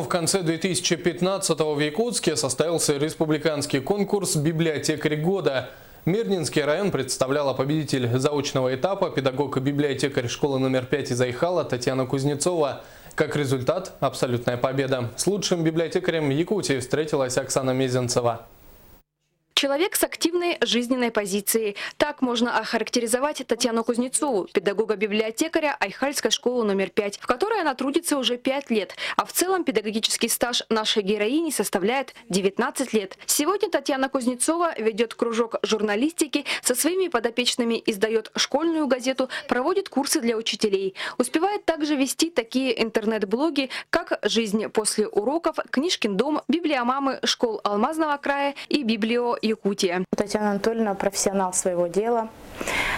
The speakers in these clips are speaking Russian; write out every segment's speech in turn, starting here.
В конце 2015-го в Якутске состоялся республиканский конкурс «Библиотекарь года». Мирнинский район представляла победитель заочного этапа, педагог и библиотекарь школы номер 5 из Айхала Татьяна Кузнецова. Как результат – абсолютная победа. С лучшим библиотекарем Якутии встретилась Оксана Мезенцева. Человек с активной жизненной позицией. Так можно охарактеризовать Татьяну Кузнецову, педагога-библиотекаря Айхальской школы номер 5, в которой она трудится уже 5 лет. А в целом педагогический стаж нашей героини составляет 19 лет. Сегодня Татьяна Кузнецова ведет кружок журналистики, со своими подопечными издает школьную газету, проводит курсы для учителей. Успевает также вести такие интернет-блоги, как «Жизнь после уроков», «Книжкин дом», «Библиомамы школ Алмазного края» и «Библио Якутия». Татьяна Анатольевна профессионал своего дела.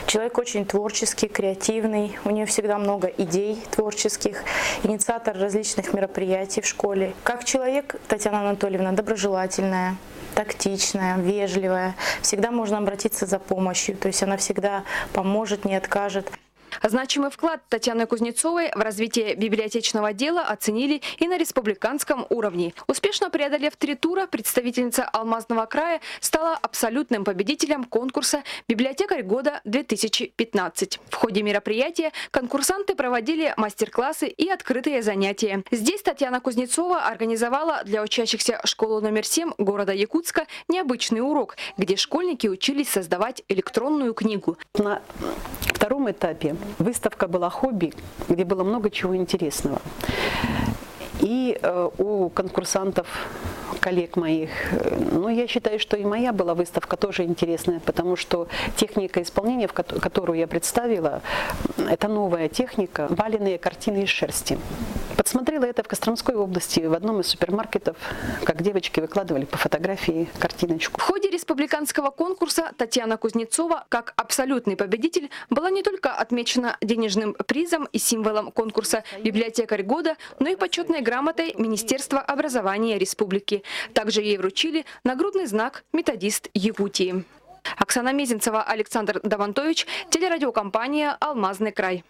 Человек очень творческий, креативный. У нее всегда много идей творческих. Инициатор различных мероприятий в школе. Как человек Татьяна Анатольевна доброжелательная, тактичная, вежливая. Всегда можно обратиться за помощью. То есть она всегда поможет, не откажет. Значимый вклад Татьяны Кузнецовой в развитие библиотечного дела оценили и на республиканском уровне. Успешно преодолев 3 тура, представительница Алмазного края стала абсолютным победителем конкурса «Библиотекарь года-2015». В ходе мероприятия конкурсанты проводили мастер-классы и открытые занятия. Здесь Татьяна Кузнецова организовала для учащихся школы номер 7 города Якутска необычный урок, где школьники учились создавать электронную книгу. На втором этапе выставка была «Хобби», где было много чего интересного. И у конкурсантов, коллег моих, я считаю, что и моя была выставка тоже интересная, потому что техника исполнения, которую я представила, это новая техника, валенные картины из шерсти. Подсмотрела это в Костромской области, в одном из супермаркетов, как девочки выкладывали по фотографии картиночку. В ходе республиканского конкурса Татьяна Кузнецова, как абсолютный победитель, была не только отмечена денежным призом и символом конкурса «Библиотекарь года», но и почетной грамотой Министерства образования республики. Также ей вручили нагрудный знак «Методист Якутии». Оксана Мезенцева, Александр Давантович, телерадиокомпания «Алмазный край».